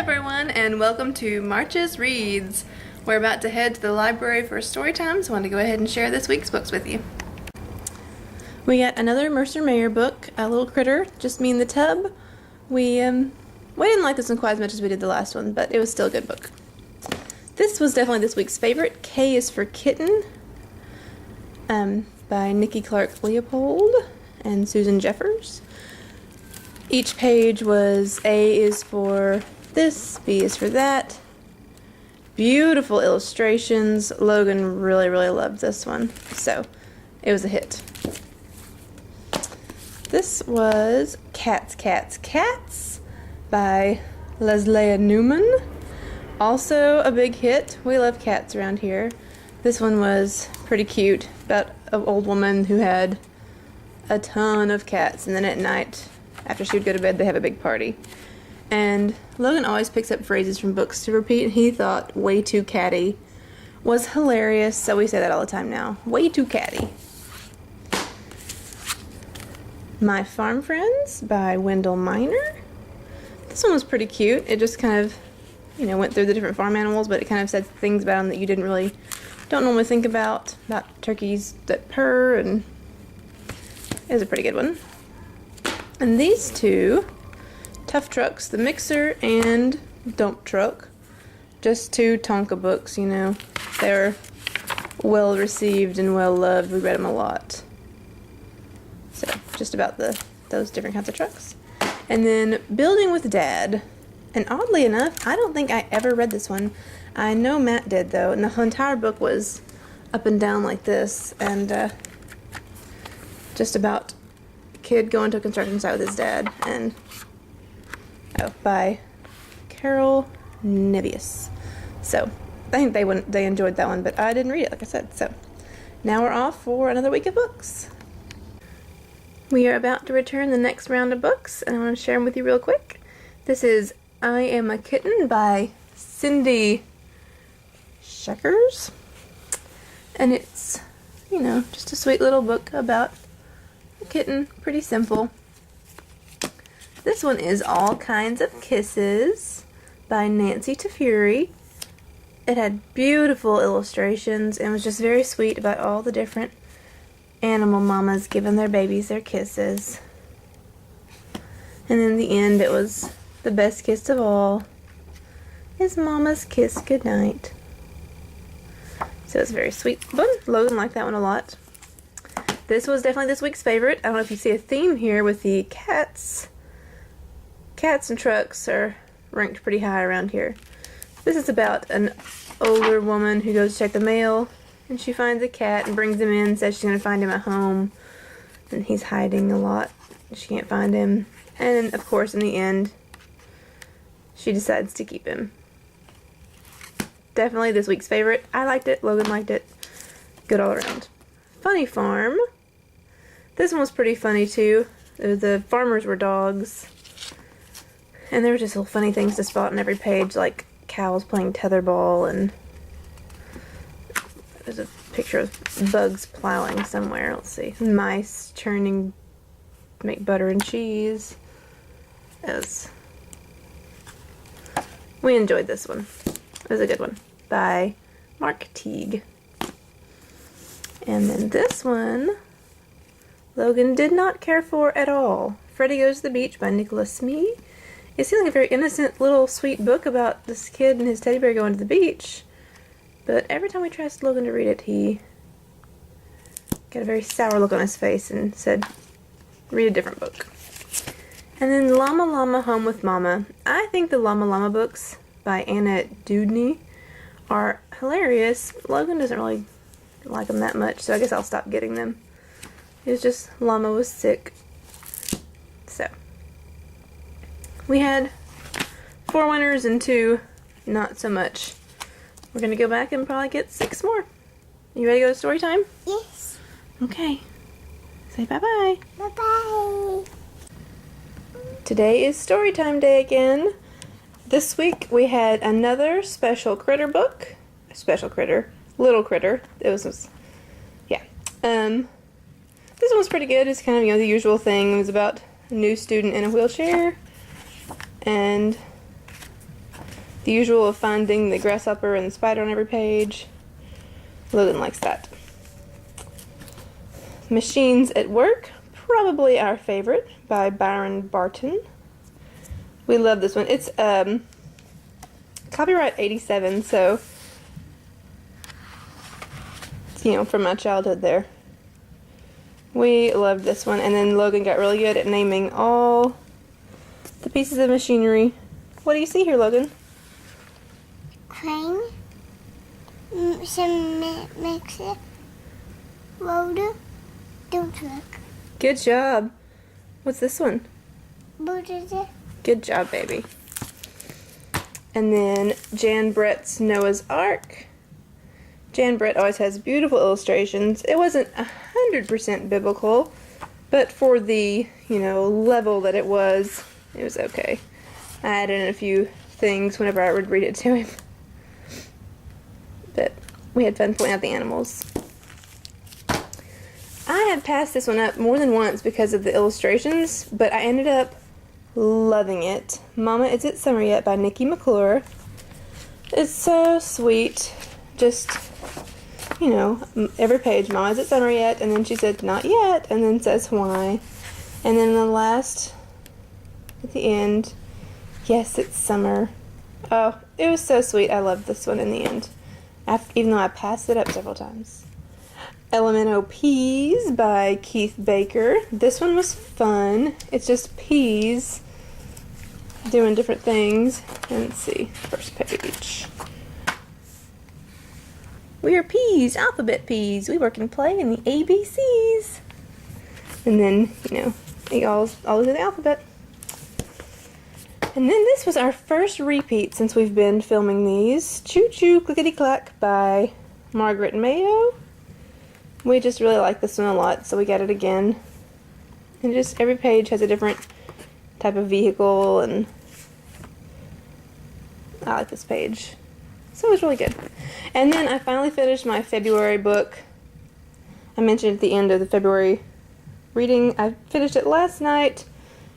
everyone, and welcome to March's Reads. We're about to head to the library for story time, so I want to go ahead and share this week's books with you. We got another Mercer Mayer book, A Little Critter, Just Me in the Tub. We didn't like this one quite as much as we did the last one, but it was still a good book. This was definitely this week's favorite. K is for Kitten, by Nikki Clark Leopold and Susan Jeffers. Each page was A is for this, B is for that. Beautiful illustrations. Logan really loved this one, so it was a hit. This was Cats, Cats, Cats by Leslie Newman. Also a big hit. We love cats around here. This one was pretty cute, about an old woman who had a ton of cats, and then at night, after she would go to bed, they have a big party. And Logan always picks up phrases from books to repeat, and he thought way too catty was hilarious, so we say that all the time now. Way too catty. My Farm Friends by Wendell Miner. This one was pretty cute. It just kind of, went through the different farm animals, but it kind of said things about them that you don't normally think about turkeys that purr, and it was a pretty good one. And these two, Tough Trucks, The Mixer and Dump Truck, just two Tonka books, They're well received and well loved. We read them a lot. So, just about those different kinds of trucks. And then Building with Dad. And oddly enough, I don't think I ever read this one. I know Matt did, though, and the entire book was up and down like this, and just about a kid going to a construction site with his dad, and by Carol Nevius. So I think they enjoyed that one, but I didn't read it, like I said. So now we're off for another week of books. We are about to return the next round of books, and I want to share them with you real quick. This is I Am a Kitten by Cindy Sheckers, and it's, just a sweet little book about a kitten, pretty simple. This one is All Kinds of Kisses by Nancy Tafuri. It had beautiful illustrations and was just very sweet about all the different animal mamas giving their babies their kisses. And in the end, it was the best kiss of all is Mama's Kiss Goodnight. So it's a very sweet one. Logan liked that one a lot. This was definitely this week's favorite. I don't know if you see a theme here with the cats. Cats and trucks are ranked pretty high around here. This is about an older woman who goes to check the mail, and she finds a cat and brings him in, says she's going to find him at home, and he's hiding a lot. She can't find him. And, of course, in the end, she decides to keep him. Definitely this week's favorite. I liked it. Logan liked it. Good all around. Funny Farm. This one was pretty funny, too. The farmers were dogs. And there were just little funny things to spot on every page, like cows playing tetherball, and there's a picture of bugs plowing somewhere. Let's see. Mice churning, make butter and cheese. We enjoyed this one. It was a good one. By Mark Teague. And then this one, Logan did not care for at all. Freddie Goes to the Beach by Nicholas Smee. It seemed like a very innocent little sweet book about this kid and his teddy bear going to the beach. But every time we tried Logan to read it, he got a very sour look on his face and said, read a different book. And then Llama Llama Home with Mama. I think the Llama Llama books by Anna Dewdney are hilarious. Logan doesn't really like them that much, so I guess I'll stop getting them. It was just Llama was sick. So we had 4 winners and 2 not so much. We're going to go back and probably get 6 more. You ready to go to story time? Yes. Okay. Say bye-bye. Bye-bye. Today is story time day again. This week we had another special critter book. Special critter. Little critter. It was yeah. This one was pretty good. It's kind of, the usual thing. It was about a new student in a wheelchair. And The usual of finding the grasshopper and the spider on every page. Logan likes that. Machines at Work, probably our favorite, by Byron Barton. We love this one. It's copyright 87, so it's, you know, from my childhood there. We loved this one, and then Logan got really good at naming all the pieces of machinery. What do you see here, Logan? Crane, some mixer, loader, dump truck. Good job. What's this one? Bulldozer. Good job, baby. And then Jan Brett's Noah's Ark. Jan Brett always has beautiful illustrations. It wasn't 100% biblical, but for the, you know, level that it was okay. I added in a few things whenever I would read it to him. But we had fun pointing out the animals. I have passed this one up more than once because of the illustrations, but I ended up loving it. Mama, Is It Summer Yet by Nikki McClure. It's so sweet. Just, you know, every page, Mama, is it summer yet? And then she said, not yet, and then says why. And then the last, at the end, yes, it's summer. Oh, it was so sweet. I loved this one in the end, even though I passed it up several times. Elemental Peas by Keith Baker. This one was fun. It's just peas doing different things. And let's see, first page. We are peas, alphabet peas. We work and play in the ABCs. And then, you know, it all of the alphabet. And then this was our first repeat since we've been filming these. Choo Choo Clickety Clack by Margaret Mayo. We just really like this one a lot, so we got it again. And just every page has a different type of vehicle, and I like this page. So it was really good. And then I finally finished my February book. I mentioned at the end of the February reading. I finished it last night.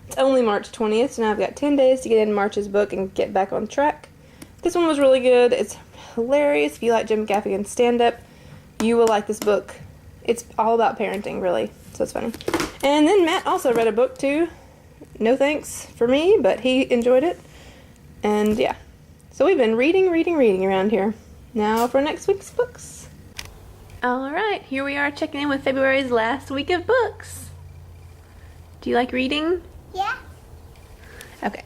It's only March 20th, so now I've got 10 days to get in March's book and get back on track. This one was really good. It's hilarious. If you like Jim Gaffigan's stand-up, you will like this book. It's all about parenting, really, so it's funny. And then Matt also read a book, too. No thanks for me, but he enjoyed it. And, yeah. So we've been reading around here. Now for next week's books. Alright, here we are checking in with February's last week of books. Do you like reading? Yeah. Okay.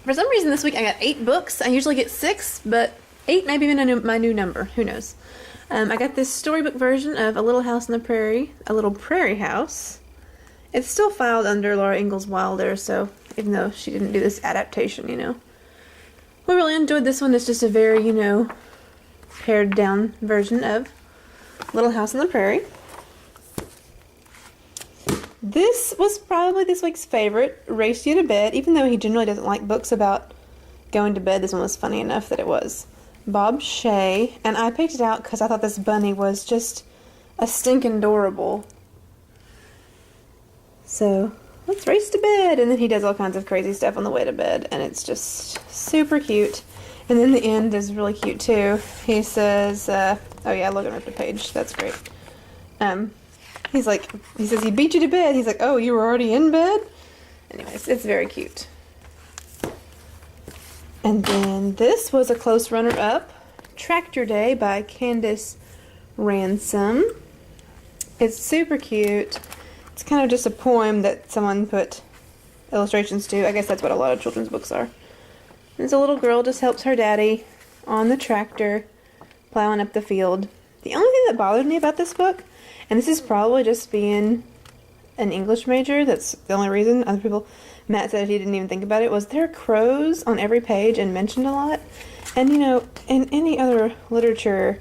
For some reason this week I got 8 books. I usually get 6, but 8 may be my new number. Who knows? I got this storybook version of A Little House on the Prairie, A Little Prairie House. It's still filed under Laura Ingalls Wilder, so even though she didn't do this adaptation, you know. We really enjoyed this one. It's just a very, you know, pared down version of Little House on the Prairie. This was probably this week's favorite, Race You to Bed. Even though he generally doesn't like books about going to bed, this one was funny enough that it was. Bob Shea, and I picked it out because I thought this bunny was just a stinking adorable. So, let's race to bed. And then he does all kinds of crazy stuff on the way to bed, and it's just super cute. And then the end is really cute too. He says, oh yeah, Logan ripped a page. That's great. He says he beat you to bed. He's like, oh, you were already in bed? Anyways, it's very cute. And then this was a close runner-up, Tractor Day by Candace Ransom. It's super cute. It's kind of just a poem that someone put illustrations to. I guess that's what a lot of children's books are. There's a little girl just helps her daddy on the tractor, plowing up the field. The only thing that bothered me about this book, and this is probably just being an English major, that's the only reason. Other people, Matt said he didn't even think about it, was there are crows on every page and mentioned a lot. And you know, in any other literature,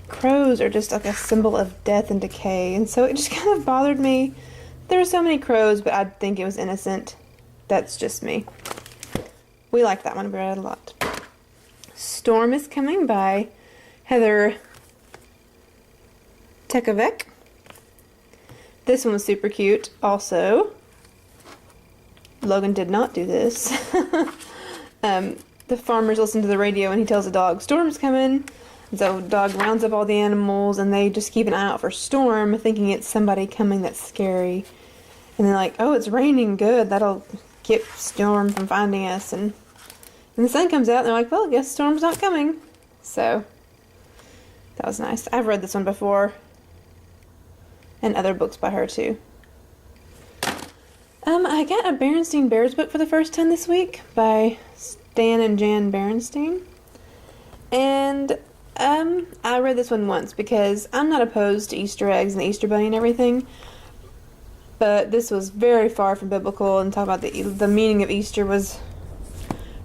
crows are just like a symbol of death and decay. And so it just kind of bothered me. There were so many crows, but I'd think it was innocent. That's just me. We like that one. We read it a lot. Storm is Coming by Heather Tekovec. This one was super cute. Also, Logan did not do this. the farmers listen to the radio and he tells the dog, storm's coming. And so the dog rounds up all the animals and they just keep an eye out for Storm, thinking it's somebody coming that's scary. And they're like, oh, it's raining, good, that'll keep Storm from finding us. And the sun comes out and they're like, well, I guess Storm's not coming. So that was nice. I've read this one before. And other books by her too. I got a Berenstain Bears book for the first time this week by Stan and Jan Berenstain. And I read this one once because I'm not opposed to Easter eggs and the Easter Bunny and everything. But this was very far from biblical, and talk about the meaning of Easter was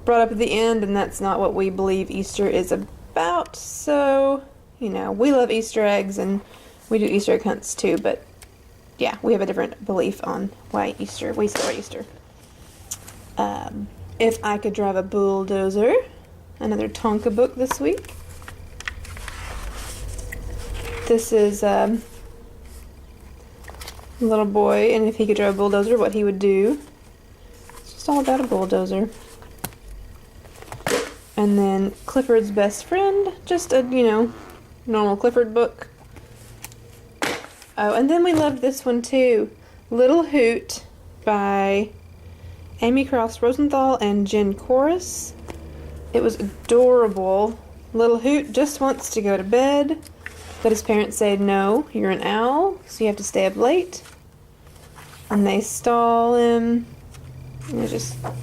brought up at the end, and that's not what we believe Easter is about. So, you know, we love Easter eggs and we do Easter egg hunts too, but yeah, we have a different belief on why we celebrate Easter. If I Could Drive a Bulldozer, another Tonka book this week. This is a little boy, and if he could drive a bulldozer, what he would do. It's just all about a bulldozer. And then Clifford's Best Friend, just a, you know, normal Clifford book. Oh, and then we loved this one too, Little Hoot by Amy Cross Rosenthal and Jen Corus. It was adorable. Little Hoot just wants to go to bed, but his parents say, no, you're an owl, so you have to stay up late. And they stall him. It was just a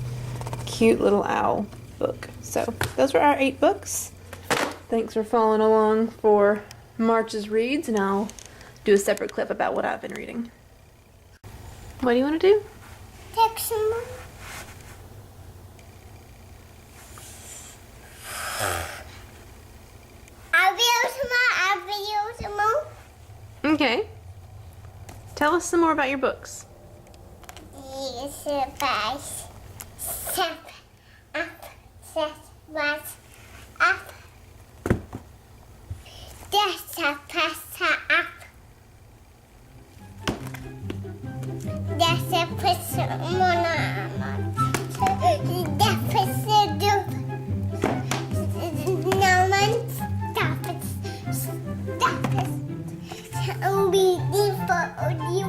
cute little owl book. So those were our 8 books. Thanks for following along for March's reads, and I'll do a separate clip about what I've been reading. What do you want to do? Take some more. I'll be some more. Okay. Tell us some more about your books. Yes, by step up, step right up. That's a pasta up. That's a pasta on. That's a do. No one stop it. Stop it. Only for you.